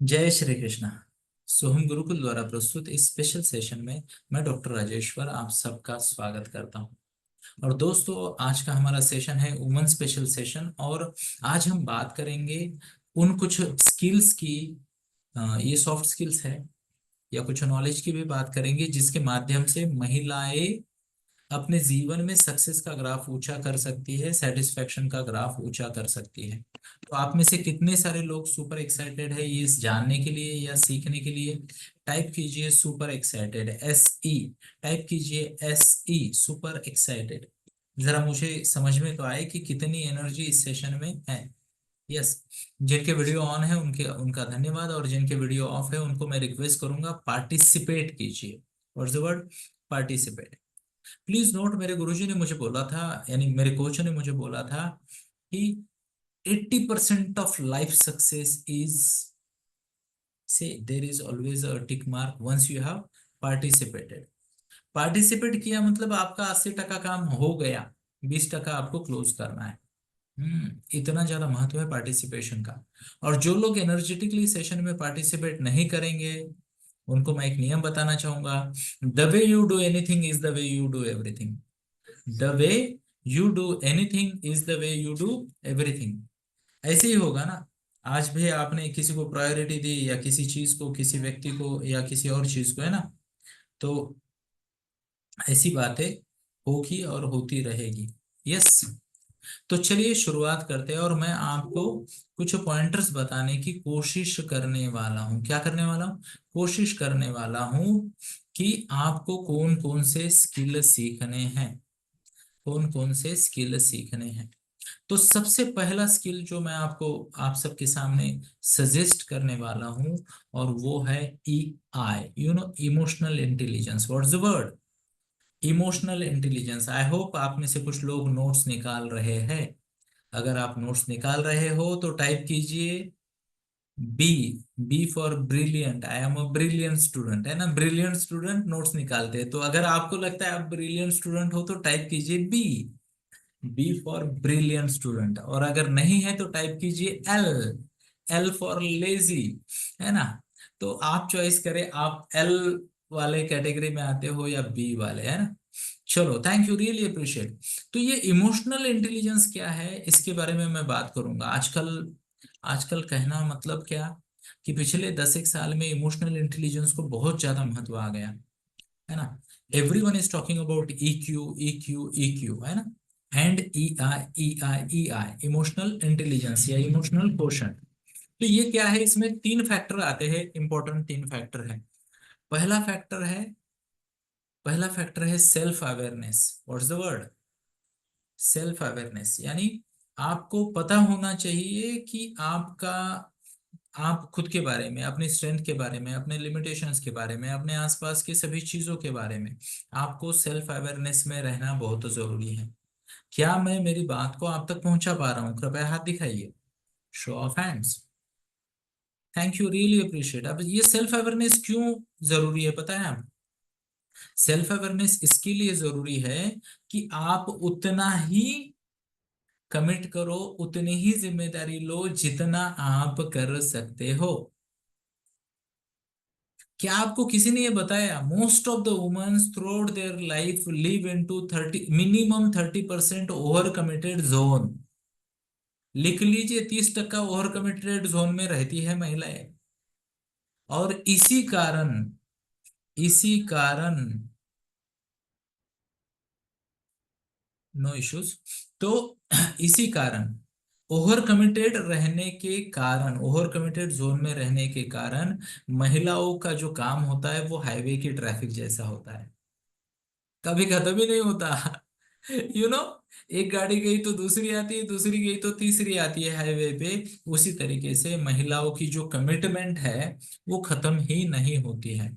जय श्री कृष्णा। सोहम गुरुकुल द्वारा प्रस्तुत इस स्पेशल सेशन में मैं डॉक्टर राजेश्वर आप सबका स्वागत करता हूं। और दोस्तों, आज का हमारा सेशन है वुमेन स्पेशल सेशन। और आज हम बात करेंगे उन कुछ स्किल्स की। ये सॉफ्ट स्किल्स है या कुछ नॉलेज की भी बात करेंगे जिसके माध्यम से महिलाएं अपने जीवन में सक्सेस का ग्राफ ऊंचा कर सकती है, सेटिस्फेक्शन का ग्राफ ऊंचा कर सकती है। तो आप में से कितने सारे लोग सुपर एक्साइटेड है ये जानने के लिए या सीखने के लिए? टाइप कीजिए सुपर एक्साइटेड, SE। टाइप कीजिए SE, सुपर एक्साइटेड। जरा मुझे समझ में तो आए कि कितनी एनर्जी इस सेशन में है। यस। जिनके वीडियो ऑन है उनके उनका धन्यवाद, और जिनके वीडियो ऑफ है उनको मैं रिक्वेस्ट करूंगा पार्टिसिपेट कीजिए। What's the word? Participate. Please note, मेरे गुरुजी ने मुझे बोला था, यानी मेरे कोच ने मुझे बोला था कि 80% of life success is, say there is always a tick mark once you have participated. Participate किया मतलब आपका 80% काम हो गया, 20% आपको क्लोज करना है। इतना ज्यादा महत्व है पार्टिसिपेशन का। और जो लोग एनर्जेटिकली सेशन में पार्टिसिपेट नहीं करेंगे उनको मैं एक नियम बताना चाहूंगा। The way you do anything is the way you do everything. The way you do anything is the way you do everything. ऐसे ही होगा ना। आज भी आपने किसी को प्रायोरिटी दी, या किसी चीज को, किसी व्यक्ति को, या किसी और चीज को, है ना? तो ऐसी बातें होगी और होती रहेगी। यस। तो चलिए शुरुआत करते हैं, और मैं आपको कुछ पॉइंटर्स बताने की कोशिश करने वाला हूँ। क्या करने वाला हूँ? कोशिश करने वाला हूँ कि आपको कौन कौन से स्किल सीखने हैं, कौन कौन से स्किल सीखने हैं। तो सबसे पहला स्किल जो मैं आपको, आप सबके सामने सजेस्ट करने वाला हूं, और वो है EI, emotional intelligence. What's the word? Emotional intelligence. I hope आप में से कुछ लोग नोट्स निकाल रहे हैं। अगर आप नोट्स निकाल रहे हो तो टाइप कीजिए B. B for brilliant. I am a brilliant student, है ना? ब्रिलियंट स्टूडेंट नोट्स निकालते हैं। तो अगर आपको लगता है आप ब्रिलियंट स्टूडेंट हो तो टाइप कीजिए B. B for brilliant student. और अगर नहीं है तो टाइप कीजिए एल। एल फॉर लेजी, है ना? तो आप चॉइस करें, आप एल वाले कैटेगरी में आते हो या बी वाले, है ना? चलो, थैंक यू, रियली अप्रिशिएट। तो ये इमोशनल इंटेलिजेंस क्या है, इसके बारे में मैं बात करूंगा। आजकल, आजकल कहना मतलब क्या, कि पिछले 10 एक साल में इमोशनल इंटेलिजेंस को बहुत ज्यादा महत्व आ गया, है ना? Everyone is talking about EQ, EQ, EQ, है ना? एंड EI, इमोशनल इंटेलिजेंस या इमोशनल क्वोशंट। तो ये क्या है? इसमें तीन फैक्टर आते हैं, इंपॉर्टेंट तीन फैक्टर है। पहला फैक्टर है, पहला फैक्टर है self awareness. What's the word? Self awareness, यानी आपको पता होना चाहिए कि आपका, आप खुद के बारे में, अपनी स्ट्रेंथ के बारे में, अपने लिमिटेशंस के बारे में, अपने आसपास की सभी चीजों के बारे में आपको सेल्फ अवेयरनेस में रहना बहुत जरूरी है। क्या मैं मेरी बात को आप तक पहुंचा पा रहा हूँ? कृपया हाथ दिखाइए। Show off hands. Thank you, really appreciate. अब ये सेल्फ अवेयरनेस क्यों जरूरी है पता है आप? सेल्फ अवेयरनेस इसके लिए जरूरी है कि आप उतना ही कमिट करो, उतनी ही जिम्मेदारी लो जितना आप कर सकते हो। क्या आपको किसी ने ये बताया most of the womens throughout their life live into 30, minimum 30% over committed zone? लिख लीजिए, 30% ओवर कमिटेड जोन में रहती है महिलाएं। और इसी कारण नो इश्यूज। तो इसी कारण, ओवर कमिटेड रहने के कारण, ओवर कमिटेड जोन में रहने के कारण महिलाओं का जो काम होता है वो हाईवे की ट्रैफिक जैसा होता है, कभी खत्म ही नहीं होता। यू नो एक गाड़ी गई तो दूसरी आती है, दूसरी गई तो तीसरी आती है हाईवे पे। उसी तरीके से महिलाओं की जो कमिटमेंट है वो खत्म ही नहीं होती है।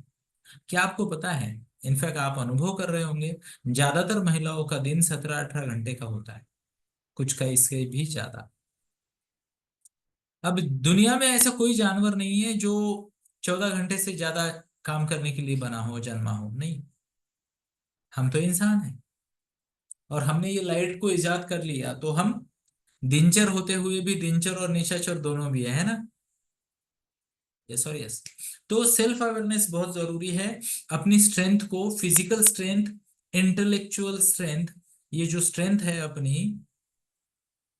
क्या आपको पता है? इनफैक्ट आप अनुभव कर रहे होंगे, ज्यादातर महिलाओं का दिन 17-18 घंटे का होता है, कुछ का इससे भी ज्यादा। अब दुनिया में ऐसा कोई जानवर नहीं है जो 14 घंटे से ज्यादा काम करने के लिए बना हो, जन्मा हो, नहीं। हम तो इंसान हैं, और हमने ये लाइट को इजाद कर लिया तो हम दिनचर होते हुए भी दिनचर और निशाचर दोनों भी है ना? यस और यस। तो सेल्फ अवेयरनेस बहुत जरूरी है। अपनी स्ट्रेंथ को, फिजिकल स्ट्रेंथ, इंटेलेक्चुअल स्ट्रेंथ, ये जो स्ट्रेंथ है अपनी,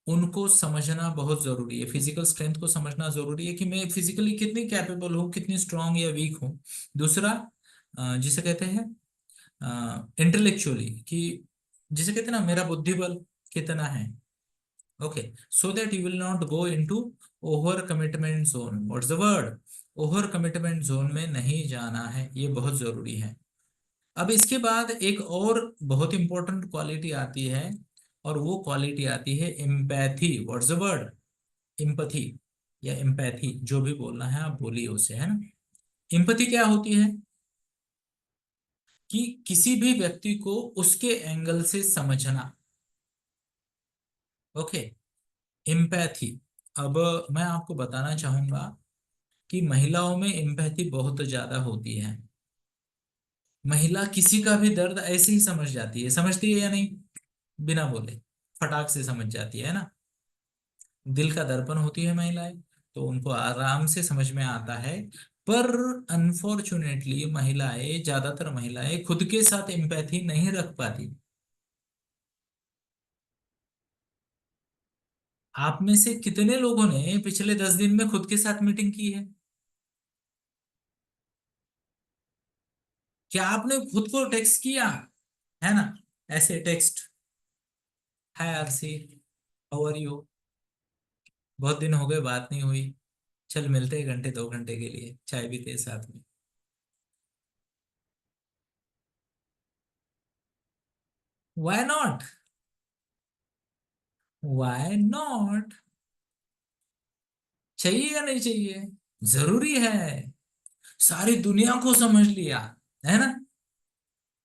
उनको समझना बहुत जरूरी है। फिजिकल स्ट्रेंथ को समझना जरूरी है कि मैं फिजिकली कितनी कैपेबल हूँ, कितनी स्ट्रांग या वीक हूँ। दूसरा, जिसे कहते हैं इंटेलेक्चुअली, कि जिसे कहते हैं ना, मेरा बुद्धि बल कितना है। Okay, so that you will not go into over commitment zone. What's the word? Over commitment zone में नहीं जाना है, ये बहुत जरूरी है। अब इसके बाद एक और बहुत इंपॉर्टेंट क्वालिटी आती है, और वो क्वालिटी आती है empathy. What's the word? Empathy या एम्पैथी, जो भी बोलना है आप बोलिए उसे, है ना। एम्पैथी क्या होती है? कि किसी भी व्यक्ति को उसके एंगल से समझना। Okay, empathy. अब मैं आपको बताना चाहूंगा कि महिलाओं में एम्पैथी बहुत ज्यादा होती है। महिला किसी का भी दर्द ऐसे ही समझ जाती है, समझती है या नहीं? बिना बोले फटाक से समझ जाती है ना। दिल का दर्पण होती है महिलाएं, तो उनको आराम से समझ में आता है। पर अनफॉर्चुनेटली महिलाएं, ज्यादातर महिलाएं खुद के साथ एम्पैथी नहीं रख पाती। आप में से कितने लोगों ने पिछले 10 दिन में खुद के साथ मीटिंग की है? क्या आपने खुद को टेक्स्ट किया? है ना, ऐसे text, hi RC, how are you, बहुत दिन हो गए बात नहीं हुई, चल मिलते हैं घंटे 2 घंटे के लिए, चाय पीते हैं साथ में। Why not? Why not? चाहिए या नहीं चाहिए? जरूरी है। सारी दुनिया को समझ लिया, है ना।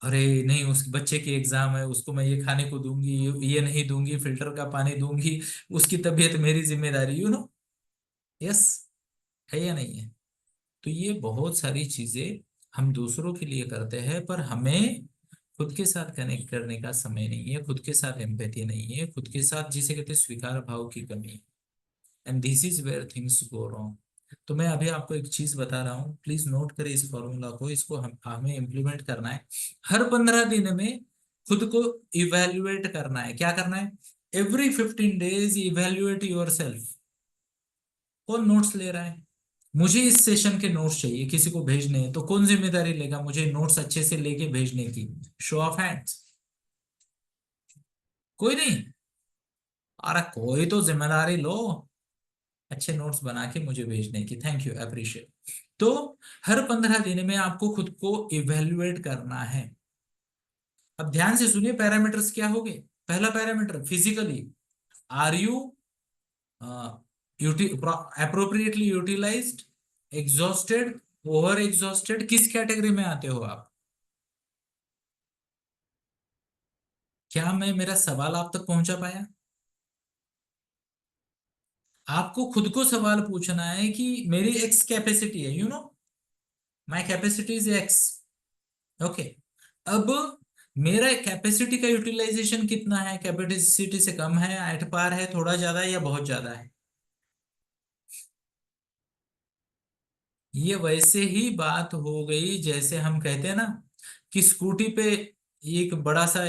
अरे नहीं, उस बच्चे की एग्जाम है, उसको मैं ये खाने को दूंगी, ये नहीं दूंगी, फिल्टर का पानी दूंगी, उसकी तबीयत मेरी जिम्मेदारी, यू नो। यस, है या नहीं है? तो ये बहुत सारी चीजें हम दूसरों के लिए करते हैं, पर हमें खुद के साथ कनेक्ट करने का समय नहीं है, खुद के साथ एम्पैथी नहीं है, खुद के साथ जिसे कहते हैं स्वीकार भाव की कमी है। And this is where things go wrong. तो मैं अभी आपको एक चीज बता रहा हूँ, प्लीज नोट करें इस फॉर्मूला को, इसको हमें इम्प्लीमेंट करना है। हर 15 दिन में खुद को इवेल्युएट करना है। क्या करना है? Every 15 days evaluate your self. कौन नोट्स ले रहा है? मुझे इस सेशन के नोट्स चाहिए, किसी को भेजने हैं, तो कौन जिम्मेदारी लेगा मुझे नोट्स अच्छे से लेके भेजने की? Show off hands. कोई नहीं? अरे कोई तो जिम्मेदारी लो, अच्छे नोट्स बना के मुझे भेजने की। Thank you, appreciate. तो हर 15 दिन में आपको खुद को इवेल्युएट करना है। अब ध्यान से सुनिए, पैरामीटर्स क्या हो गए। पहला parameter, physically, are you appropriately utilized, exhausted, over exhausted, किस कैटेगरी में आते हो आप? क्या मैं, मेरा सवाल आप तक पहुंचा पाया? आपको खुद को सवाल पूछना है कि मेरी एक्स कैपेसिटी है, you know, my capacity is x. Okay, अब मेरा कैपेसिटी का यूटिलाइजेशन कितना है? कैपेसिटी से कम है, एट पार है, थोड़ा ज्यादा है, या बहुत ज्यादा है? ये वैसे ही बात हो गई जैसे हम कहते हैं ना कि स्कूटी पे एक बड़ा सा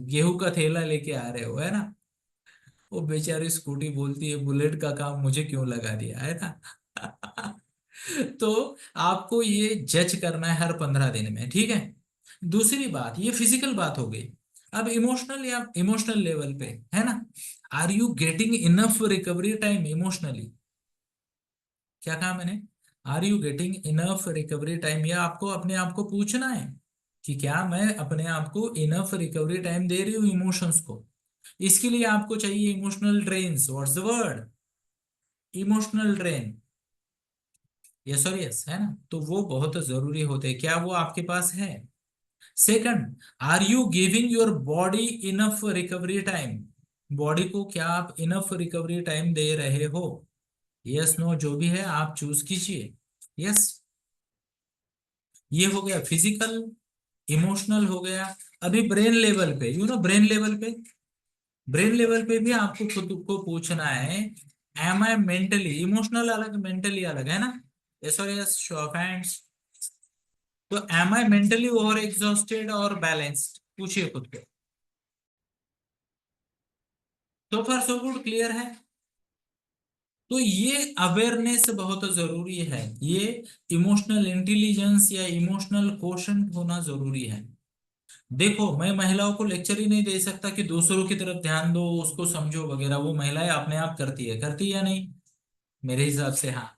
गेहूं का थैला लेके आ रहे हो, है ना। वो बेचारी स्कूटी बोलती है, बुलेट का काम मुझे क्यों लगा दिया, है ना। तो आपको ये जज करना है हर 15 दिन में, ठीक है। दूसरी बात, ये फिजिकल बात हो गई। अब इमोशनल, या इमोशनल लेवल पे, है ना, are you getting enough recovery time emotionally? क्या कहा मैंने? Are you getting enough recovery time? या आपको अपने आप को पूछना है कि क्या मैं अपने आप को इनफ रिकवरी टाइम दे रही हूँ इमोशंस को? इसके लिए आपको चाहिए emotional drains. What's the word? Emotional drain. Yes और यस, है ना। तो वो बहुत जरूरी होते हैं, क्या वो आपके पास है? Second, are you giving your body enough recovery time? Body को क्या आप इनफ रिकवरी टाइम दे रहे हो? यस नो, जो भी है आप चूज कीजिए। यस, ये हो गया फिजिकल, इमोशनल हो गया। अभी ब्रेन लेवल पे, यू नो, ब्रेन लेवल पे, ब्रेन लेवल पे भी आपको खुद को पूछना है, एम आई मेंटली, इमोशनल अलग, मेंटली अलग, है ना। यस और यस, शो ऑफ हैंड्स। तो एम आई मेंटली ओवर एग्जॉस्टेड और बैलेंस्ड, पूछिए खुद को। तो फार सो गुड, क्लियर है। तो ये अवेयरनेस बहुत जरूरी है, ये इमोशनल इंटेलिजेंस या इमोशनल कोशंट होना जरूरी है। देखो, मैं महिलाओं को लेक्चर ही नहीं दे सकता कि दूसरों की तरफ ध्यान दो, उसको समझो वगैरह, वो महिलाएं अपने आप करती है, करती है या नहीं? मेरे हिसाब से हाँ।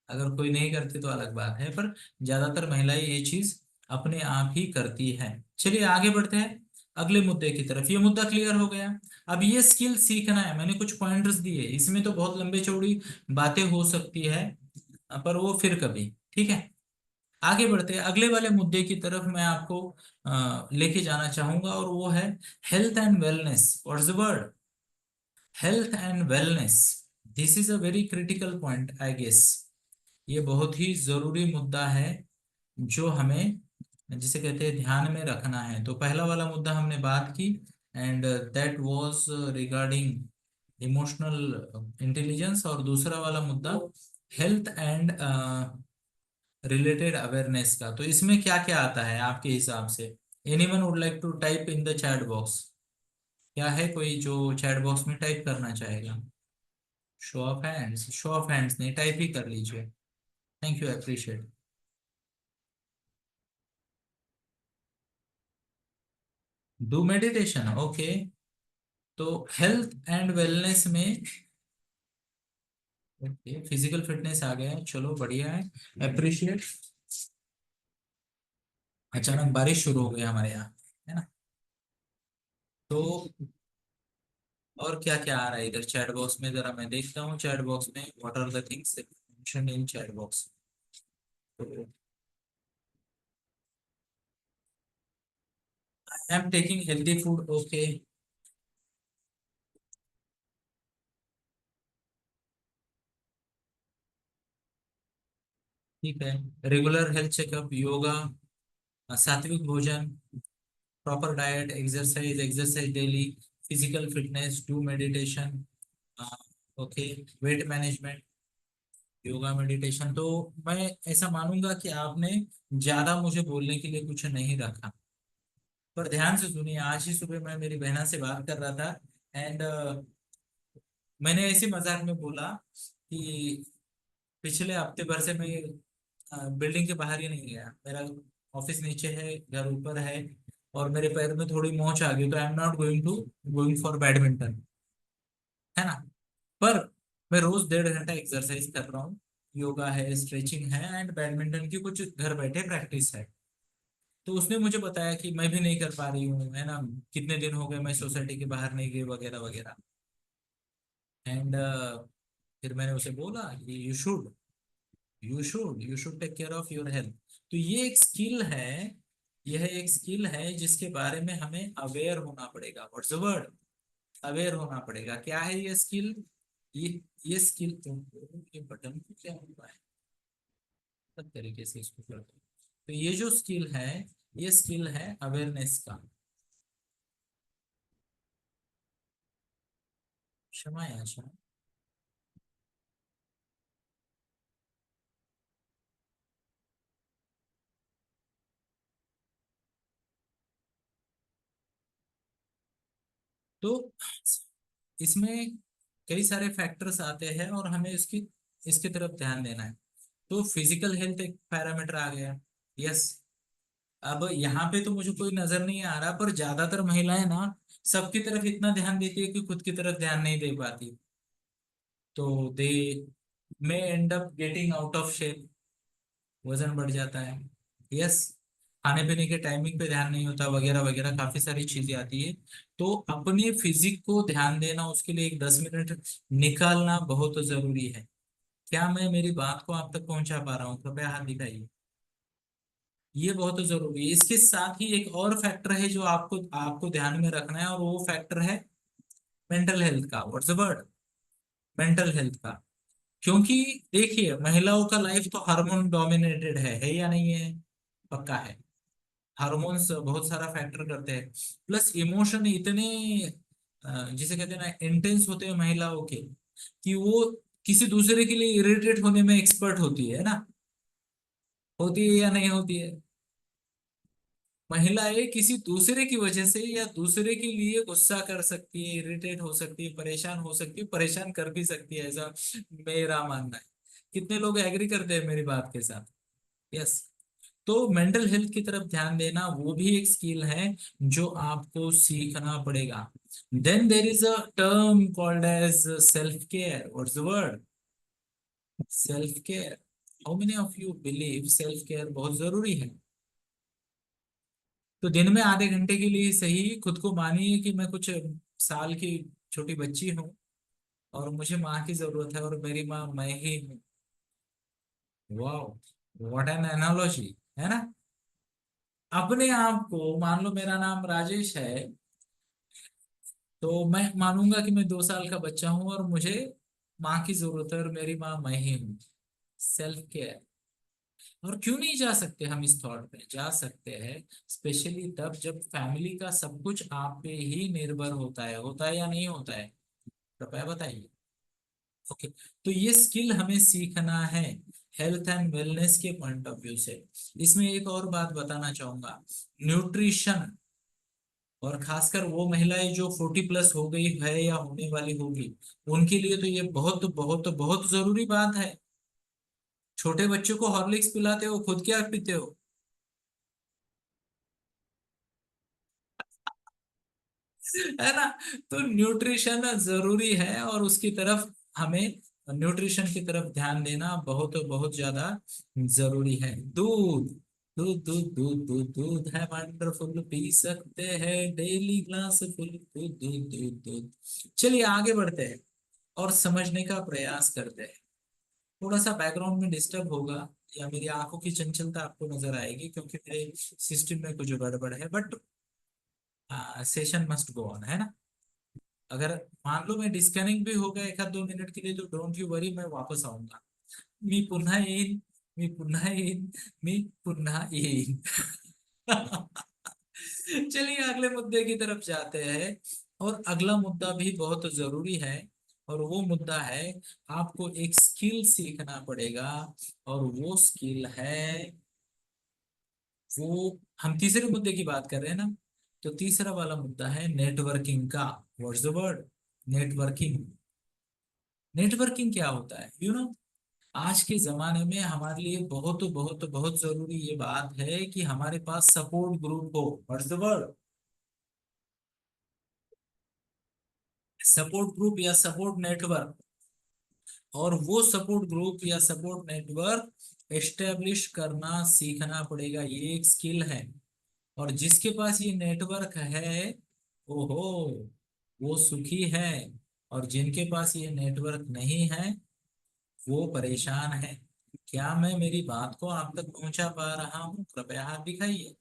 अगर कोई नहीं करती तो अलग बात है, पर ज्यादातर महिलाएं ये चीज अपने आप ही करती है। चलिए आगे बढ़ते हैं अगले मुद्दे की तरफ। ये मुद्दा क्लियर हो गया। अब ये स्किल सीखना है, मैंने कुछ पॉइंटर्स दिए, इसमें तो बहुत लंबे चौड़ी बातें हो सकती है, पर वो फिर कभी। ठीक है, आगे बढ़ते हैं अगले वाले मुद्दे की तरफ। मैं आपको लेके जाना चाहूंगा, और वो है health and wellness. What's the word? Health and wellness. This is a very critical point I guess. ये बहुत ही जरूरी मुद्दा है, जो हमें, जिसे कहते हैं, ध्यान में रखना है। तो पहला वाला मुद्दा हमने बात की, and that was regarding emotional intelligence, और दूसरा वाला मुद्दा हेल्थ एंड रिलेटेड अवेयरनेस का। तो इसमें क्या क्या आता है आपके हिसाब से? Anyone would like to type in the chat box? क्या है कोई जो चैट बॉक्स में टाइप करना चाहेगा? Show off hands, show off hands नहीं, टाइप ही कर लीजिए। Thank you, appreciate. Do meditation, okay. तो हेल्थ एंड वेलनेस में, ओके, फिजिकल फिटनेस आ गया है, चलो बढ़िया है, अप्रिशिएट। अचानक बारिश शुरू हो गई हमारे यहाँ, है ना? तो और क्या क्या आ रहा है इधर चैट बॉक्स में, जरा मैं देखता हूँ चैट बॉक्स में, what are the things mention in chat box. I am taking healthy food, okay. ठीक है, रेगुलर हेल्थ चेकअप, योगा, सात्विक भोजन, proper diet, exercise daily, physical fitness, do meditation, okay, weight management, yoga, meditation. तो मैं ऐसा मानूंगा कि आपने ज्यादा मुझे बोलने के लिए कुछ नहीं रखा। पर ध्यान से सुनिए, आज ही सुबह मैं मेरी बहना से बात कर रहा था, एंड मैंने ऐसे मजाक में बोला कि पिछले हफ्ते भर से मैं बिल्डिंग के बाहर ही नहीं गया। मेरा ऑफिस नीचे है, घर ऊपर है, और मेरे पैर में थोड़ी मोच आ गई, तो I am not going for badminton, है ना? पर मैं रोज 1.5 घंटा एक्सरसाइज कर रहा हूँ, योगा है, स्ट्रेचिंग है, एंड बैडमिंटन की कुछ घर बैठे प्रैक्टिस है। तो उसने मुझे बताया कि मैं भी नहीं कर पा रही हूँ, है ना, कितने दिन हो गए मैं सोसाइटी के बाहर नहीं गई, वगैरह वगैरह। एंड फिर मैंने उसे बोला कि you should take care of your health. तो ये एक स्किल है, यह एक स्किल है जिसके बारे में हमें अवेयर होना पड़ेगा। What's the word? अवेयर होना पड़ेगा। क्या है ये स्किल? ये स्किल, ये बटन को क्या हुआ है, सब तरीके से इसको कर दो। तो ये जो स्किल है, ये स्किल है अवेयरनेस का। क्षमा याचना। तो इसमें कई सारे फैक्टर्स आते हैं, और हमें इसकी इसकी तरफ ध्यान देना है। तो फिजिकल हेल्थ एक पैरामीटर आ गया। यस। अब यहाँ पे तो मुझे कोई नजर नहीं आ रहा, पर ज्यादातर महिलाएं ना सबकी तरफ इतना ध्यान देती है कि खुद की तरफ ध्यान नहीं दे पाती। तो they may end up getting out of shape, वजन बढ़ जाता है। यस। खाने पीने के टाइमिंग पे ध्यान नहीं होता, वगैरह वगैरह, काफी सारी चीजें आती है। तो अपने फिजिक को ध्यान देना, उसके लिए एक 10 मिनट निकालना बहुत जरूरी है। क्या मैं मेरी बात को आप तक पहुंचा पा रहा हूँ? कृपया हाथ दिखाइए। ये बहुत जरूरी है। इसके साथ ही एक और फैक्टर है जो आपको आपको ध्यान में रखना है, और वो फैक्टर है मेंटल हेल्थ का। What's the word? Mental health का। क्योंकि देखिए, महिलाओं का लाइफ तो हार्मोन डोमिनेटेड है या नहीं है? पक्का है। हार्मोन्स बहुत सारा फैक्टर करते हैं, प्लस इमोशन इतने जिसे कहते हैं ना इंटेंस होते हैं महिलाओं के, कि वो किसी दूसरे के लिए इरिटेट होने में एक्सपर्ट होती है ना? होती है या नहीं होती है? महिलाएं किसी दूसरे की वजह से या दूसरे के लिए गुस्सा कर सकती है, इरिटेट हो सकती है, परेशान हो सकती है, परेशान कर भी सकती है, ऐसा मेरा मानना है। कितने लोग एग्री करते हैं मेरी बात के साथ? यस। तो मेंटल हेल्थ की तरफ ध्यान देना वो भी एक स्किल है जो आपको सीखना पड़ेगा। Then there is a term called as self care. What's the word? Self care. How many of you believe self care बहुत जरूरी है? तो दिन में आधे घंटे के लिए सही खुद को मानिए कि मैं कुछ साल की छोटी बच्ची हूँ और मुझे माँ की जरूरत है और मेरी माँ मैं ही हूँ। वाह, व्हाट एन एनालॉजी, है ना? अपने आप को मान लो मेरा नाम राजेश है, तो मैं मानूंगा कि मैं 2 साल का बच्चा हूँ और मुझे माँ की जरूरत है और मेरी माँ मैं ही हूँ। Self care. और क्यों नहीं जा सकते हम इस थॉट पे? जा सकते हैं, स्पेशली तब जब फैमिली का सब कुछ आप पे ही निर्भर होता है या नहीं होता है? कृपया बताइए। ओके। तो ये स्किल हमें सीखना है हेल्थ एंड वेलनेस के पॉइंट ऑफ व्यू से। इसमें एक और बात बताना चाहूंगा। न्यूट्रिशन, और खासकर वो महिलाएं जो 40+ हो गई है या होने वाली होगी, उनके लिए तो ये बहुत बहुत बहुत जरूरी बात है। छोटे बच्चों को हॉर्लिक्स पिलाते हो, खुद क्या पीते हो? है ना? तो न्यूट्रिशन जरूरी है और उसकी तरफ हमें, न्यूट्रिशन की तरफ ध्यान देना बहुत बहुत ज्यादा जरूरी है। दूध, दूध दूध दूध दूध दूध है वंडरफुल, पी सकते हैं डेली ग्लास फुल दूध दूध दूध दूध। चलिए आगे बढ़ते हैं और समझने का प्रयास करते हैं। थोड़ा सा बैकग्राउंड में डिस्टर्ब होगा या मेरी आंखों की चंचलता आपको नजर आएगी क्योंकि मेरे सिस्टम में कुछ गड़बड़ है, but session must go on, है ना? अगर मान लो मैं डिस्कनेक्ट भी हो गया 1 आध 2 मिनट के लिए तो डोंट यू वरी, मैं वापस आऊंगा। मी पुन्हा येईन, मी पुन्हा येईन, मी पुन्हा येईन। चलिए अगले मुद्दे की तरफ जाते हैं। और अगला मुद्दा भी बहुत जरूरी है, और वो मुद्दा है आपको एक स्किल सीखना पड़ेगा। और वो स्किल है, वो हम तीसरे मुद्दे की बात कर रहे हैं ना, तो तीसरा वाला मुद्दा है नेटवर्किंग का। What's the word? Networking. Networking क्या होता है, आज के जमाने में हमारे लिए बहुत बहुत बहुत जरूरी ये बात है कि हमारे पास सपोर्ट ग्रुप हो। What's the word? Support group या सपोर्ट नेटवर्क। और वो सपोर्ट ग्रुप या सपोर्ट नेटवर्क एस्टेब्लिश करना सीखना पड़ेगा, ये एक स्किल है। और जिसके पास ये नेटवर्क है, ओहो, वो सुखी है। और जिनके पास ये नेटवर्क नहीं है, वो परेशान है। क्या मैं मेरी बात को आप तक पहुंचा पा रहा हूं? कृपया हाथ दिखाइए।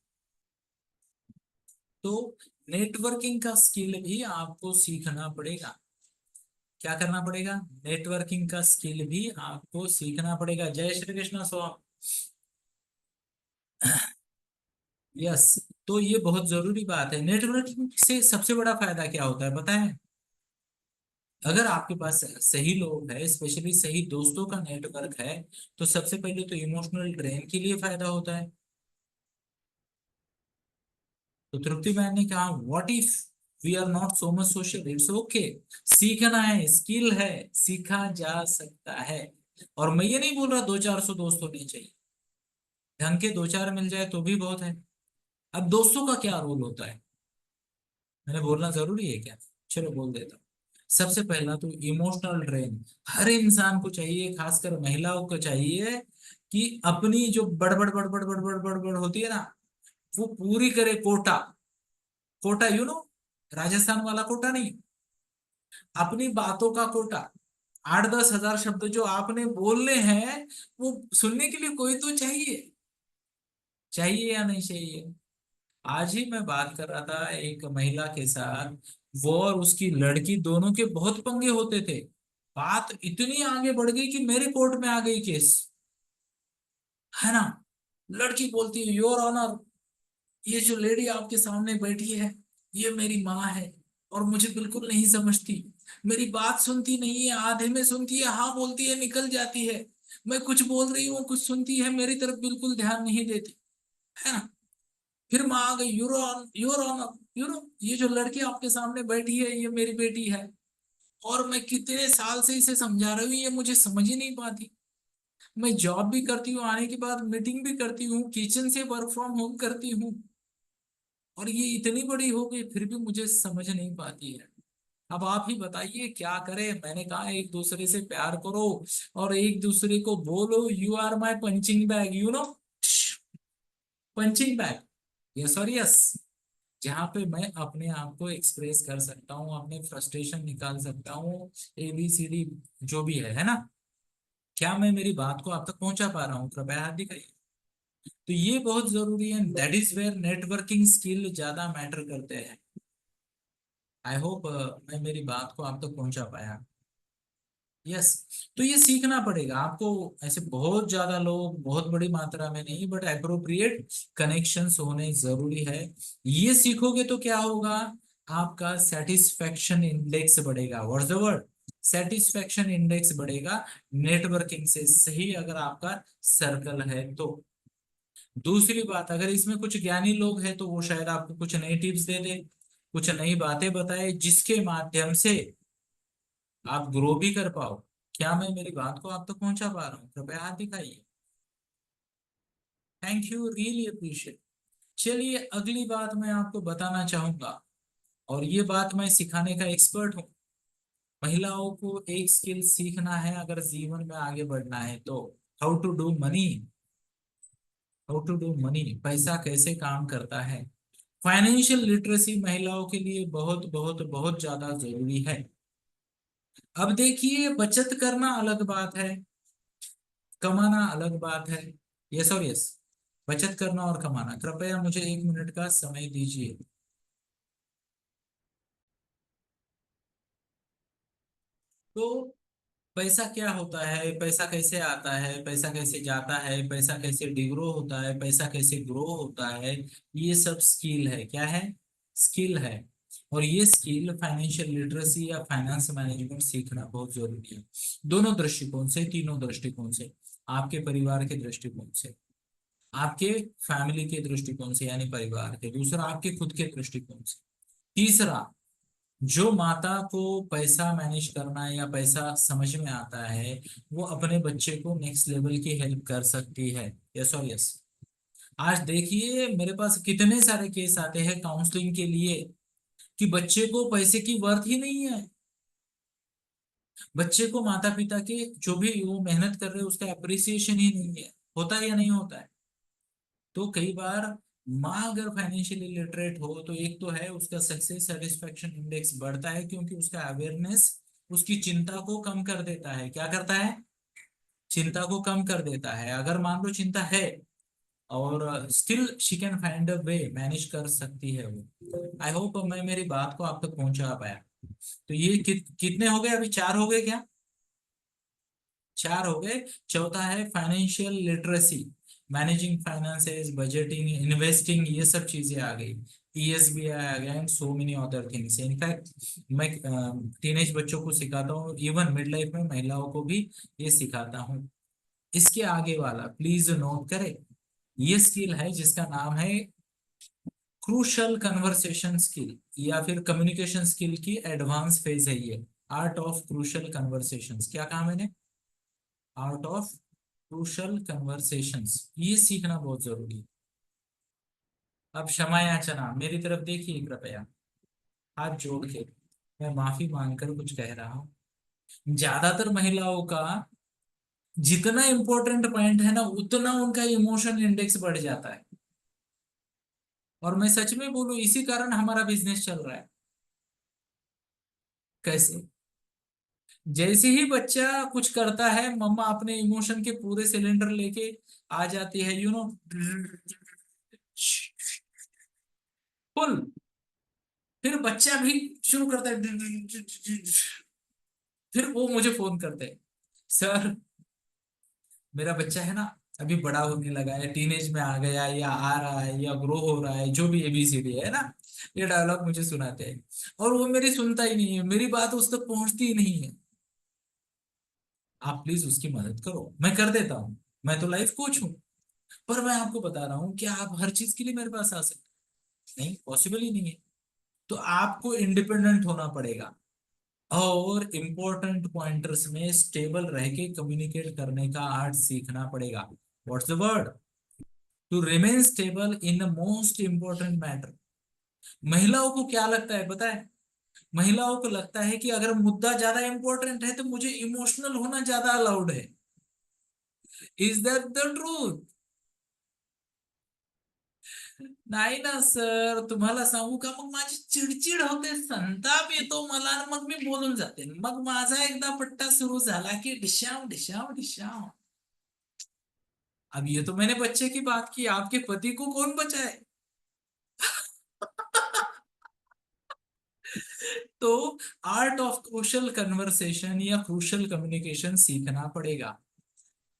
तो नेटवर्किंग का स्किल भी आपको सीखना पड़ेगा। क्या करना पड़ेगा? नेटवर्किंग का स्किल भी आपको सीखना पड़ेगा। जय श्री कृष्ण स्वामी। यस। तो ये बहुत जरूरी बात है। नेटवर्किंग से सबसे बड़ा फायदा क्या होता है बताएं? अगर आपके पास सही लोग हैं, स्पेशली सही दोस्तों का नेटवर्क है, तो सबसे पहले तो इमोशनल ड्रेन के लिए फायदा होता है। तो तृप्ति मैम ने कहा, what if we are not so much social? It's okay. सीखना है, स्किल है, सीखा जा सकता है। और मैं ये नहीं बोल रहा 200-400 दोस्त होने चाहिए, ढंग के 2-4 मिल जाए तो भी बहुत है। अब दोस्तों का क्या रोल होता है, मैंने बोलना जरूरी है क्या? चलो बोल देता हूँ। सबसे पहला तो इमोशनल ड्रेन हर इंसान को चाहिए, खासकर महिलाओं को चाहिए, कि अपनी जो बड़बड़ बड़बड़ बड़बड़ बड़बड़ होती है ना, वो पूरी करे। कोटा, कोटा राजस्थान वाला कोटा नहीं, अपनी बातों का कोटा। 8-10 हजार शब्द जो आपने बोलने हैं, वो सुनने के लिए कोई तो चाहिए। चाहिए या नहीं चाहिए? आज ही मैं बात कर रहा था एक महिला के साथ, वो और उसकी लड़की दोनों के बहुत पंगे होते थे। बात इतनी आगे बढ़ गई कि मेरे कोर्ट में आ गई केस, है ना? लड़की बोलती है, योर ऑनर, ये जो लेडी आपके सामने बैठी है, ये मेरी माँ है और मुझे बिल्कुल नहीं समझती। मेरी बात सुनती नहीं है, आधे में सुनती है, हाँ बोलती है, निकल जाती है। मैं कुछ बोल रही हूँ, कुछ सुनती है, मेरी तरफ बिल्कुल ध्यान नहीं देती, है ना। फिर मैं आ गई, यूरो ऑन, यूरो, ये जो लड़की आपके सामने बैठी है ये मेरी बेटी है। और मैं कितने साल से इसे समझा रही हूँ, ये मुझे समझ ही नहीं पाती। मैं जॉब भी करती हूँ, आने के बाद मीटिंग भी करती हूँ, किचन से वर्क फ्रॉम होम करती हूँ, और ये इतनी बड़ी हो गई फिर भी मुझे समझ नहीं पाती है। अब आप ही बताइए क्या करें। मैंने कहा एक दूसरे से प्यार करो और एक दूसरे को बोलो you are my punching bag, you know, punching bag, yes और यस। जहाँ पे मैं अपने आप को एक्सप्रेस कर सकता हूँ, अपने फ्रस्ट्रेशन निकाल सकता हूँ, ABCD जो भी है ना। क्या मैं मेरी बात को आप तक पहुंचा पा रहा हूँ? कृपया हाथ दिखाइए। तो ये बहुत जरूरी है, that is where networking skill ज्यादा मैटर करते हैं। आई होप मैं मेरी बात को आप तक पहुंचा पाया। यस। तो ये सीखना पड़ेगा आपको। ऐसे बहुत ज्यादा लोग, बहुत बड़ी मात्रा में नहीं, बट एप्रोप्रिएट कनेक्शंस होने जरूरी है। ये सीखोगे तो क्या होगा, आपका सेटिस्फेक्शन इंडेक्स बढ़ेगा। What's the word? Satisfaction index बढ़ेगा नेटवर्किंग से, सही अगर आपका सर्कल है तो। दूसरी बात, अगर इसमें कुछ ज्ञानी लोग हैं तो वो शायद आपको कुछ नई टिप्स दे दे, कुछ नई बातें बताए, जिसके माध्यम से आप ग्रो भी कर पाओ। क्या मैं मेरी बात को आप तक पहुंचा पा रहा हूँ? कृपया हाथ दिखाइए। Thank you, really appreciate. चलिए अगली बात मैं आपको बताना चाहूंगा, और ये बात मैं सिखाने का एक्सपर्ट हूँ। महिलाओं को एक स्किल सीखना है अगर जीवन में आगे बढ़ना है तो। How to do money, how to do money, पैसा कैसे काम करता है। फाइनेंशियल लिटरेसी महिलाओं के लिए बहुत बहुत बहुत ज्यादा जरूरी है। अब देखिए, बचत करना अलग बात है, कमाना अलग बात है। यस और यस। बचत करना और कमाना, कृपया मुझे 1 मिनट का समय दीजिए। तो पैसा क्या होता है, पैसा कैसे आता है, पैसा कैसे जाता है, पैसा कैसे डिग्रो होता है, पैसा कैसे ग्रो होता है, ये सब स्किल है। क्या है? स्किल है। और ये स्किल फाइनेंशियल लिटरेसी या फाइनेंस मैनेजमेंट सीखना बहुत जरूरी है। दोनों दृष्टिकोण से, तीनों दृष्टिकोण से। आपके परिवार के दृष्टिकोण से, आपके फैमिली के दृष्टिकोण से यानी परिवार के, दूसरा आपके खुद के दृष्टिकोण से, तीसरा जो माता को पैसा मैनेज करना या पैसा समझ में आता है वो अपने बच्चे को नेक्स्ट लेवल की हेल्प कर सकती है। यस और यस। आज देखिए मेरे पास कितने सारे केस आते हैं काउंसलिंग के लिए कि बच्चे को पैसे की वर्थ ही नहीं है। बच्चे को माता पिता के जो भी वो मेहनत कर रहे हैं उसका अप्रिसिएशन ही नहीं है। होता है या नहीं होता है? तो कई बार माँ अगर फाइनेंशियली लिटरेट हो तो एक तो है उसका सक्सेस सेटिस्फेक्शन इंडेक्स बढ़ता है, क्योंकि उसका अवेयरनेस उसकी चिंता को कम कर देता है। क्या करता है? चिंता को कम कर देता है। अगर मान लो चिंता है और still she can find a way, manage कर सकती है वो। आई होप मैं मेरी बात को आप तक पहुंचा पाया। तो ये कितने हो गए? अभी 4 हो गए क्या? 4 हो गए। चौथा है financial literacy, managing finances, budgeting, investing, ये सब चीजें आ गई। ESB आ गया and so many other things. In fact मैं टीनेज बच्चों को सिखाता हूँ, इवन मिड लाइफ में महिलाओं को भी ये सिखाता हूँ। इसके आगे वाला प्लीज नोट करें, ये स्किल है जिसका नाम है क्रूशल कन्वर्सेशन स्किल, या फिर कम्युनिकेशन स्किल की एडवांस फेज है ये। आर्ट ऑफ क्रूशल कन्वर्सेशंस, क्या कहा मैंने? आर्ट ऑफ क्रूशल कन्वर्सेशंस, ये सीखना बहुत जरूरी है। अब क्षमा याचना मेरी तरफ देखिए कृपया, हाथ जोड़ के मैं माफी मांगकर कुछ कह रहा हूँ। ज्यादातर महिलाओं का जितना इंपॉर्टेंट पॉइंट है ना उतना उनका इमोशन इंडेक्स बढ़ जाता है। और मैं सच में बोलूं, इसी कारण हमारा बिजनेस चल रहा है। कैसे? जैसे ही बच्चा कुछ करता है मम्मा अपने इमोशन के पूरे सिलेंडर लेके आ जाती है, यू नो, फुल। फिर बच्चा भी शुरू करता है, फिर वो मुझे फोन करते हैं, सर मेरा बच्चा है ना, अभी बड़ा होने लगा है, टीनेज में आ गया या आ रहा है या ग्रो हो रहा है, जो भी एबीसीडी है ना, ये डायलॉग मुझे सुनाते हैं। और वो मेरी सुनता ही नहीं है, मेरी बात उस तक पहुंचती ही नहीं है। आप प्लीज उसकी मदद करो, मैं कर देता हूँ। मैं तो लाइफ कोच हूँ। पर मैं आपको बता रहा हूँ कि आप हर चीज के लिए मेरे पास आ सकते। नहीं, पॉसिबल ही नहीं है। तो आपको इंडिपेंडेंट होना पड़ेगा। और इम्पोर्टेंट पॉइंटर्स में स्टेबल रह के कम्युनिकेट करने का आर्ट सीखना पड़ेगा। What's the word? To remain stable in the most important matter. महिलाओं को क्या लगता है पता है? महिलाओं को लगता है कि अगर मुद्दा ज्यादा इंपॉर्टेंट है तो मुझे इमोशनल होना ज्यादा अलाउड है। Is that the truth? नाही ना सर, तुम्हाला सांगू का, मग माझी चिडचिड होते, संताप येतो मला, आणि मग मी बोलून जाते, मग माझा एकदा पट्टा सुरू झाला की डिशाव डिशाव डिशाव। अब ये तो मैंने बच्चे की बात की, आपके पति को कौन बचाए? तो आर्ट ऑफ क्रूशल कन्वर्सेशन या क्रूशल कम्युनिकेशन सीखना पड़ेगा।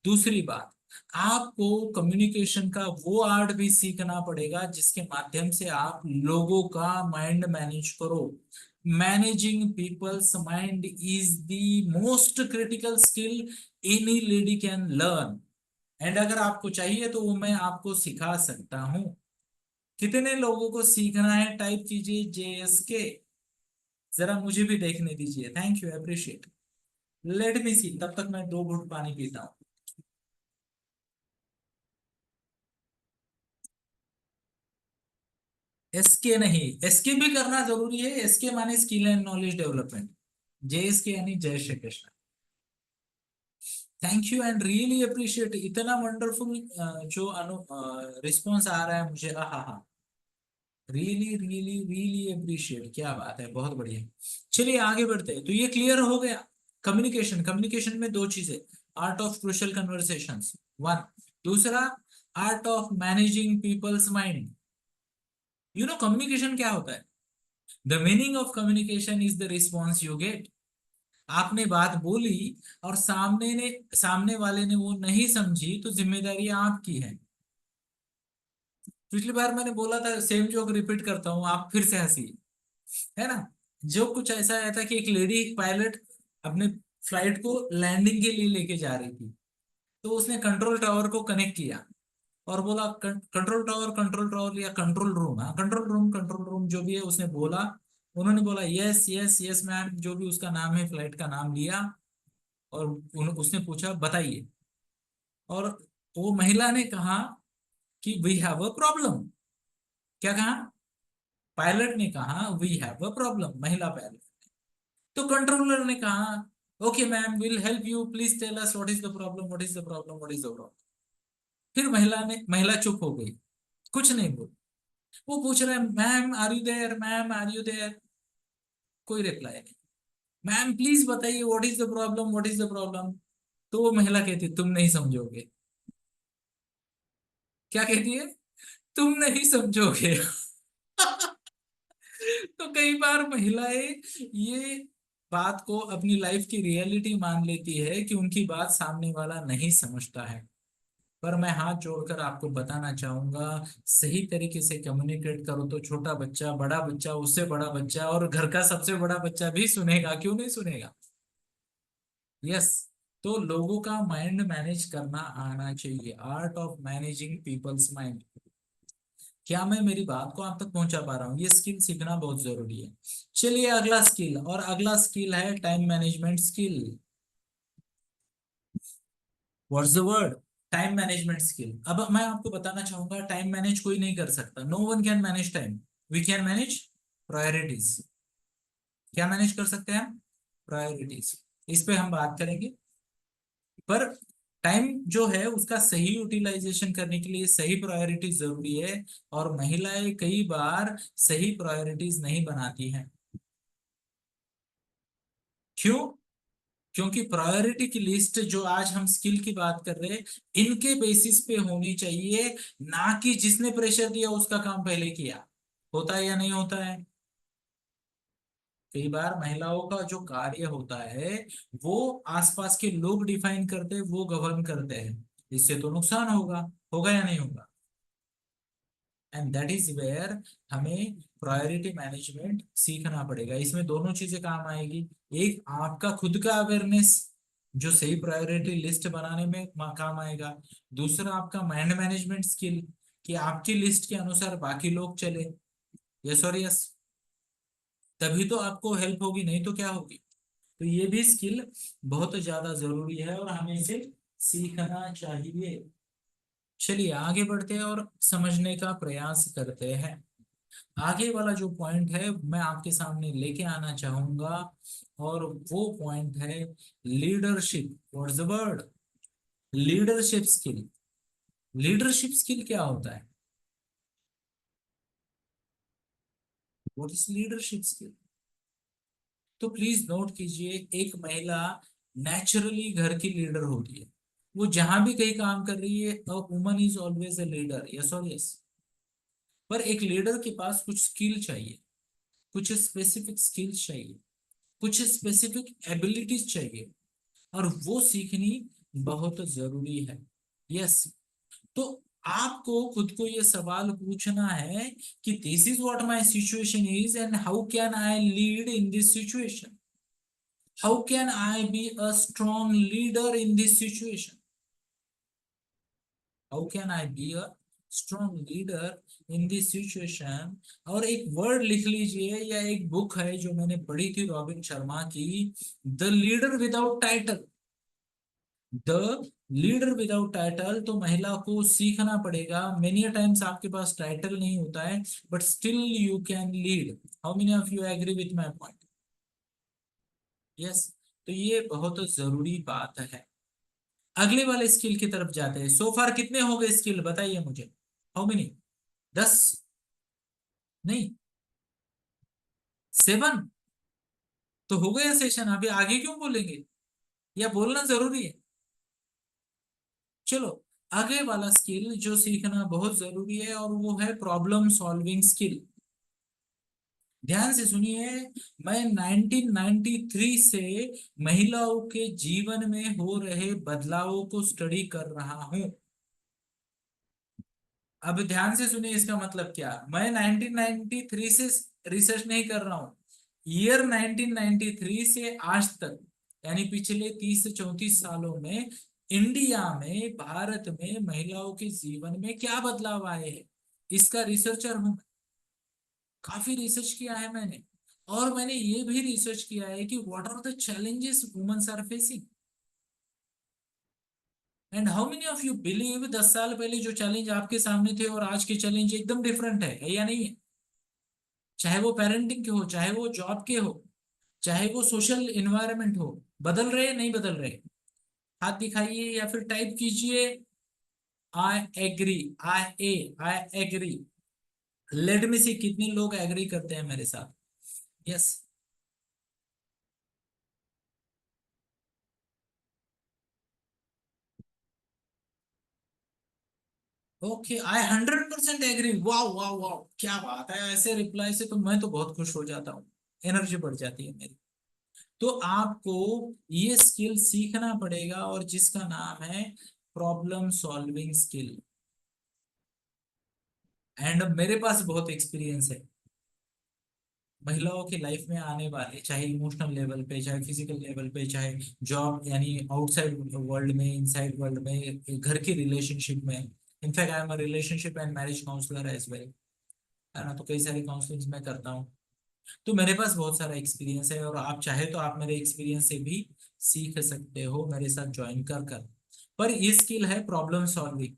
दूसरी बात, आपको कम्युनिकेशन का वो आर्ट भी सीखना पड़ेगा जिसके माध्यम से आप लोगों का माइंड मैनेज करो। Managing people's mind is the most critical skill any lady can learn. And अगर आपको चाहिए तो वो मैं आपको सिखा सकता हूँ। कितने लोगों को सीखना है, टाइप कीजिए JSK। जरा मुझे भी देखने दीजिए, thank you, appreciate. Let me see, तब तक मैं 2 घूंट पानी पीता हूँ। SK नहीं, SK भी करना जरूरी है। SK माने skill and knowledge development. JSK यानी जय Shri Krishna. Thank you and really appreciate, इतना वंडरफुल जो रिस्पॉन्स आ रहा है मुझे, हाँ हाँ। रियली रियली रियली अप्रिशिएट, क्या बात है, बहुत बढ़िया। चलिए आगे बढ़ते हैं। तो ये क्लियर हो गया। कम्युनिकेशन, कम्युनिकेशन में दो चीजें, art of crucial conversations, one. दूसरा, art of managing people's mind. Communication क्या होता है? The meaning of communication is the response you get. आपने बात बोली और सामने वाले ने वो नहीं समझी, तो जिम्मेदारी आपकी है। पिछली बार मैंने बोला था, सेम जोक रिपीट करता हूँ, आप फिर से हंसी, है ना। जो कुछ ऐसा आया था कि एक लेडी पायलट अपने फ्लाइट को लैंडिंग के लिए लेके जा रही थी। तो उसने कंट्रोल टावर को कनेक्ट किया और बोला, कंट्रोल टावर या कंट्रोल रूम, हाँ कंट्रोल रूम जो भी है, उसने बोला। उन्होंने बोला यस यस यस मैम, जो भी उसका नाम है, फ्लाइट का नाम लिया। और उसने पूछा बताइए। और वो महिला ने कहा कि वी हैव अ प्रॉब्लम। क्या कहा? पायलट ने कहा वी हैव अ प्रॉब्लम, महिला पायलट। तो कंट्रोलर ने कहा okay ma'am, will help you, please tell us what is the problem, what is the problem, what is the problem. फिर महिला चुप हो गई, कुछ नहीं बोली। वो पूछ रहा है ma'am are you there, ma'am are you there. कोई रिप्लाई नहीं। मैम प्लीज बताइए what is the problem, what is the problem. तो वो महिला कहती तुम नहीं समझोगे। क्या कहती है? तुम नहीं समझोगे। तो कई बार महिलाएं ये बात को अपनी लाइफ की रियलिटी मान लेती है कि उनकी बात सामने वाला नहीं समझता है। पर मैं हाथ जोड़कर आपको बताना चाहूंगा, सही तरीके से कम्युनिकेट करो तो छोटा बच्चा, बड़ा बच्चा, उससे बड़ा बच्चा और घर का सबसे बड़ा बच्चा भी सुनेगा, क्यों नहीं सुनेगा। यस। तो लोगों का माइंड मैनेज करना आना चाहिए, art of managing people's mind. क्या मैं मेरी बात को आप तक पहुंचा पा रहा हूँ? ये स्किल सीखना बहुत जरूरी है। चलिए अगला स्किल, और अगला स्किल है time management skill. What's the word? Time management skill. अब मैं आपको बताना चाहूंगा, टाइम मैनेज कोई नहीं कर सकता, no one can manage time. We can manage priorities. क्या मैनेज कर सकते हैं? प्रायोरिटीज। इस पे हम बात करेंगे। पर टाइम जो है उसका सही यूटिलाइजेशन करने के लिए सही प्रायोरिटीज जरूरी है। और महिलाएं कई बार सही प्रायोरिटीज नहीं बनाती हैं। क्यों? क्योंकि प्रायोरिटी की लिस्ट जो आज हम स्किल की बात कर रहे हैं, इनके बेसिस पे होनी चाहिए, ना कि जिसने प्रेशर दिया उसका काम पहले किया। होता है या नहीं होता है? कई बार महिलाओं का जो कार्य होता है वो आसपास के लोग डिफाइन करते हैं, वो गवर्न करते हैं। इससे तो नुकसान होगा, होगा या नहीं होगा? एंड दैट इज वेयर हमें प्रायोरिटी मैनेजमेंट सीखना पड़ेगा। इसमें दोनों चीजें काम आएगी। एक आपका खुद का अवेयरनेस जो सही प्रायोरिटी लिस्ट बनाने में काम आएगा। दूसरा आपका माइंड मैनेजमेंट स्किल कि आपकी लिस्ट के अनुसार बाकी लोग चले। यस और यस, तभी तो आपको हेल्प होगी, नहीं तो क्या होगी? तो ये भी स्किल बहुत ज्यादा जरूरी है और हमें इसे सीखना चाहिए। चलिए आगे बढ़ते हैं और समझने का प्रयास करते हैं। आगे वाला जो पॉइंट है मैं आपके सामने लेके आना चाहूंगा, और वो पॉइंट है leadership. What's the word? Leadership skill. Leadership skill क्या होता है? What is leadership skill? तो प्लीज नोट कीजिए, एक महिला नेचुरली घर की लीडर होती है। वो जहां भी कहीं काम कर रही है, a woman is always a leader, yes और यस। पर एक लीडर के पास कुछ स्किल चाहिए, कुछ स्पेसिफिक स्किल्स चाहिए, कुछ स्पेसिफिक एबिलिटीज चाहिए, और वो सीखनी बहुत जरूरी है। यस। तो आपको खुद को ये सवाल पूछना है कि this is what my situation is and how can I lead in this situation. How can I be a strong leader in this situation? How can I be a strong leader in this situation? और एक word लिख लीजिए, या एक book है जो मैंने पढ़ी थी रॉबिन शर्मा की, the leader without title. The leader without title. तो महिला को सीखना पड़ेगा। मेनी टाइम्स आपके पास टाइटल नहीं होता है, but still you can lead. How many of you agree with my point? Yes. तो ये बहुत जरूरी बात है। अगले वाले स्किल की तरफ जाते हैं। सो फार कितने हो गए स्किल, बताइए मुझे। How many? 10? नहीं, 7? तो हो गया सेशन, अभी आगे क्यों बोलेंगे? या बोलना जरूरी है? चलो, आगे वाला स्किल जो सीखना बहुत जरूरी है, और वो है प्रॉब्लम सॉल्विंग स्किल। ध्यान से सुनिए। मैं 1993 से महिलाओं के जीवन में हो रहे बदलावों को स्टडी कर रहा हूं। अब ध्यान से सुनिए, इसका मतलब क्या? मैं 1993 से रिसर्च नहीं कर रहा हूं। ईयर 1993 से आज तक, यानी पिछले 30 से 34 सालों में इंडिया में, भारत में महिलाओं के जीवन में क्या बदलाव आए हैं, इसका रिसर्चर हूं। काफी रिसर्च किया है मैंने। और मैंने ये भी रिसर्च किया है कि what are the challenges womens are facing. And how many of you believe 10 साल पहले जो चैलेंज आपके सामने थे और आज के चैलेंज एकदम डिफरेंट है या नहीं है? चाहे वो पेरेंटिंग के हो, चाहे वो जॉब के हो, चाहे वो सोशल इन्वायरमेंट हो, बदल रहे नहीं बदल रहे? हाथ दिखाइए या फिर टाइप कीजिए। I agree. I agree. Let me see कितने लोग एग्री करते हैं मेरे साथ। यस। Okay, I 100% agree. वाह वाह वाह, क्या बात है! ऐसे रिप्लाई से तो मैं तो बहुत खुश हो जाता हूँ, एनर्जी बढ़ जाती है मेरी। तो आपको ये स्किल सीखना पड़ेगा, और जिसका नाम है प्रॉब्लम सॉल्विंग स्किल। एंड मेरे पास बहुत एक्सपीरियंस है महिलाओं की लाइफ में आने वाले, चाहे इमोशनल लेवल पे, चाहे फिजिकल लेवल पे, चाहे जॉब यानी आउटसाइड वर्ल्ड में, इनसाइड वर्ल्ड में, घर की रिलेशनशिप में। In fact I am a relationship and marriage counsellor as well, है ना? तो कई सारी काउंसलिंग मैं करता हूँ। तो मेरे पास बहुत सारा एक्सपीरियंस है, और आप चाहे तो आप मेरे एक्सपीरियंस से भी सीख सकते हो मेरे साथ ज्वाइन कर कर। पर ये स्किल है प्रॉब्लम सॉल्विंग।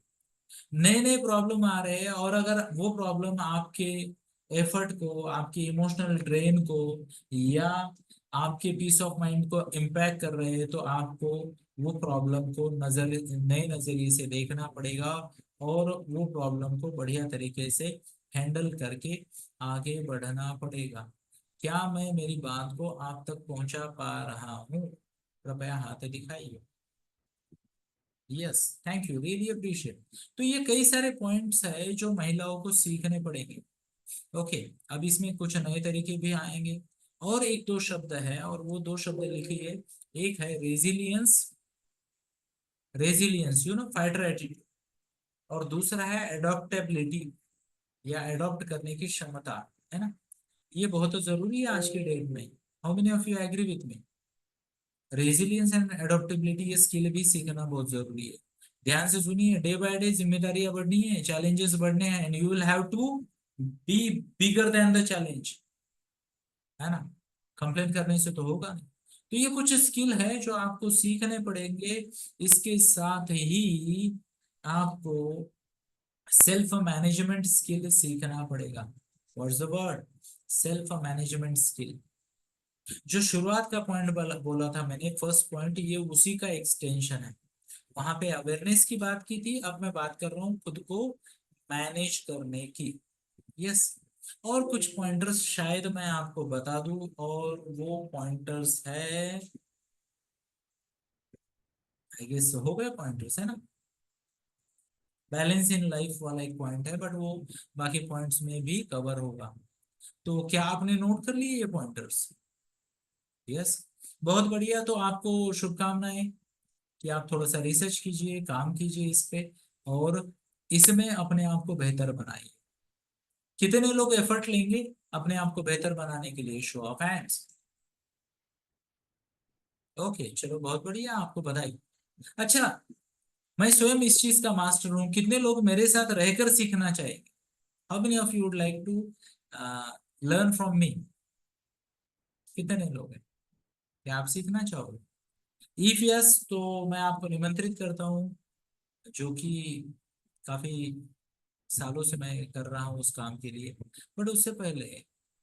नए नए प्रॉब्लम आ रहे हैं, और अगर वो प्रॉब्लम आपके एफर्ट को, आपके इमोशनल ड्रेन को, या आपके पीस ऑफ माइंड को इम्पैक्ट कर रहे हैं, तो आपको वो प्रॉब्लम को नए नजरिए से देखना पड़ेगा, और वो प्रॉब्लम को बढ़िया तरीके से हैंडल करके आगे बढ़ना पड़ेगा। क्या मैं मेरी बात को आप तक पहुंचा पा रहा हूँ? कृपया हाथ दिखाइए। Yes, thank you, really appreciate. तो ये कई सारे पॉइंट्स है जो महिलाओं को सीखने पड़ेंगे। ओके। अब इसमें कुछ नए तरीके भी आएंगे, और एक दो शब्द है, और वो दो शब्द लिखिए। एक है रेजिलियंस, रेजिलियंस, फाइटर एटीट्यूड। और दूसरा है एडॉप्टेबिलिटी, या एडॉप्ट करने की क्षमता, है ना। ये बहुत जरूरी है आज के डेट में। How many of you agree with me? Resilience and adaptability, ये स्किल भी सीखना बहुत जरूरी है। ध्यान से सुनिए, डे बाय डे जिम्मेदारियां बढ़नी है, चैलेंजेस बढ़ने हैं, and you will have to be bigger than the challenge, है ना। कंप्लेन करने से तो होगा नहीं। तो ये कुछ स्किल है जो आपको सीखने पड़ेंगे। इसके साथ ही आपको सेल्फ मैनेजमेंट स्किल सीखना पड़ेगा। What's the word? Self management skill. जो शुरुआत का पॉइंट बोला था मैंने, फर्स्ट पॉइंट, ये उसी का एक्सटेंशन है। वहां पे अवेयरनेस की बात की थी, अब मैं बात कर रहा हूँ खुद को मैनेज करने की। यस। और कुछ पॉइंटर्स शायद मैं आपको बता दूं, और वो पॉइंटर्स है, आई गेस हो गए पॉइंटर्स, है ना। बैलेंस इन लाइफ वाला एक पॉइंट है, बट वो बाकी पॉइंट्स में भी कवर होगा। तो क्या आपने नोट कर लिए ये पॉइंटर्स? यस। बहुत बढ़िया, तो आपको शुभकामनाएं कि आप थोड़ा सा रिसर्च कीजिए, काम कीजिए इस पे, और इसमें अपने आप को बेहतर बनाइए। कितने लोग एफर्ट लेंगे अपने आप को बेहतर बनाने के लिए? Show off hands. ओके, चलो बहुत बढ़िया, आपको बधाई। अच्छा, मैं स्वयं इस चीज का मास्टर हूँ, कितने लोग मेरे साथ रहकर सीखना चाहेंगे? How many of you would like to learn from me? कितने लोग हैं? क्या आप सीखना चाहोगे? इफ यस, तो मैं आपको निमंत्रित करता हूँ, जो कि काफी सालों से मैं कर रहा हूँ उस काम के लिए। बट उससे पहले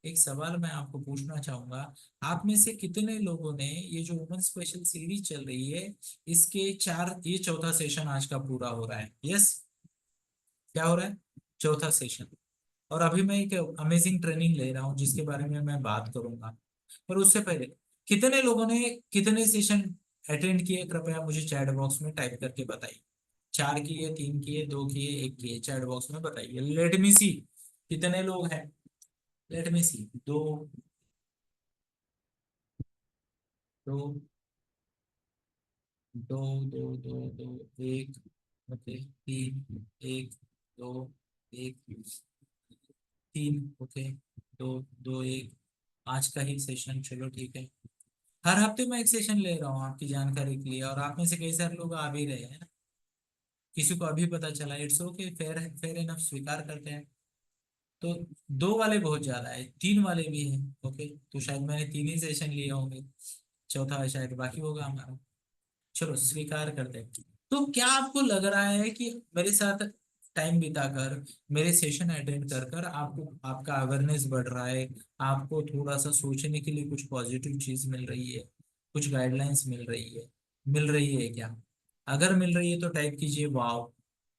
एक सवाल मैं आपको पूछना चाहूंगा। आप में से कितने लोगों ने ये जो वुमेन स्पेशल सीरीज चल रही है, इसके चार, ये चौथा सेशन आज का पूरा हो रहा है। यस। क्या हो रहा है? चौथा सेशन। और अभी मैं एक अमेजिंग ट्रेनिंग ले रहा हूँ जिसके बारे में मैं बात करूंगा। पर उससे पहले, कितने लोगों ने कितने सेशन अटेंड किए, कृपया मुझे चैट बॉक्स में टाइप करके बताइए। चार किए, तीन किए, दो किए, एक किए, चैट बॉक्स में बताइए। लेट मी सी, कितने लोग हैं? लेट मी सी। दो, दो, दो, दो, दो, दो, एक, ओके, तीन, एक, दो, एक, तीन, ओके, दो, दो, एक। आज का ही सेशन, चलो ठीक है। हर हफ्ते मैं एक सेशन ले रहा हूँ आपकी जानकारी के लिए, और आप में से कई सारे लोग आ भी रहे हैं। किसी को अभी पता चला, it's okay, fair fair enough, स्वीकार करते हैं। तो दो वाले बहुत ज्यादा है, तीन वाले भी हैं, ओके। तो शायद मैंने तीन ही सेशन लिए होंगे, चौथा शायद बाकी होगा हमारा। चलो स्वीकार करते हैं। तो क्या आपको लग रहा है कि मेरे साथ टाइम बिताकर, मेरे सेशन अटेंड कर कर आपको, आपका अवेयरनेस बढ़ रहा है? आपको थोड़ा सा सोचने के लिए कुछ पॉजिटिव चीज मिल रही है, कुछ गाइडलाइंस मिल रही है क्या? अगर मिल रही है तो टाइप कीजिए वाओ,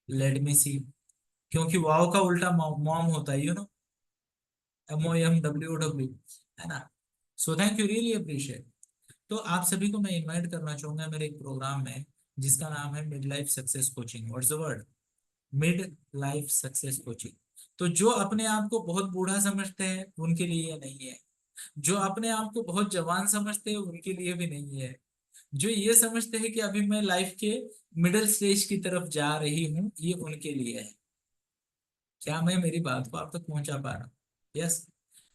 लेट मी सी। क्योंकि वाओ का उल्टा मॉम होता है, MOMWW, है ना। So thank you, really appreciate. तो आप सभी को मैं इनवाइट करना चाहूंगा मेरे एक प्रोग्राम में, जिसका नाम है mid life success coaching. What's the word? Mid life success coaching. तो जो अपने आप को बहुत बूढ़ा समझते हैं उनके लिए ये नहीं है। जो अपने आप को बहुत जवान समझते हैं उनके लिए भी नहीं है। जो ये समझते हैं कि अभी मैं लाइफ के मिडिल स्टेज की तरफ जा रही हूँ, ये उनके लिए है। क्या मैं मेरी बात को आप तक पहुंचा पा रहा हूँ? यस।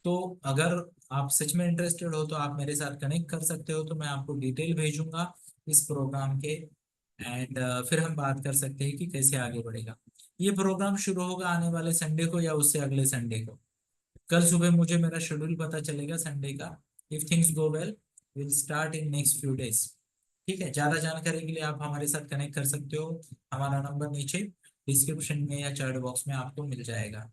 तो अगर आप सच में इंटरेस्टेड हो तो आप मेरे साथ कनेक्ट कर सकते हो, तो मैं आपको डिटेल भेजूंगा इस प्रोग्राम के। एंड फिर हम बात कर सकते हैं कि कैसे आगे बढ़ेगा। ये प्रोग्राम शुरू होगा आने वाले संडे को, या उससे अगले संडे को। कल सुबह मुझे मेरा शेड्यूल पता चलेगा संडे का। If things go well, will start in next few days. ठीक है, ज्यादा जानकारी के लिए आप हमारे साथ कनेक्ट कर सकते हो। हमारा नंबर नीचे डिस्क्रिप्शन में या चैट बॉक्स में आपको मिल जाएगा।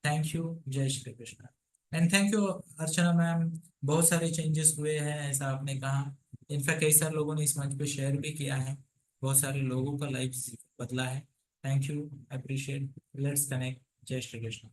थैंक यू, जय Shri Krishna. And thank you Archana ma'am. बहुत सारे चेंजेस हुए हैं ऐसा आपने कहा। इनफैक्ट कई सारे लोगों ने इस मंच पे शेयर भी किया है। बहुत सारे लोगों का लाइफ बदला है। Thank you, appreciate. Let's connect. जय श्री कृष्ण।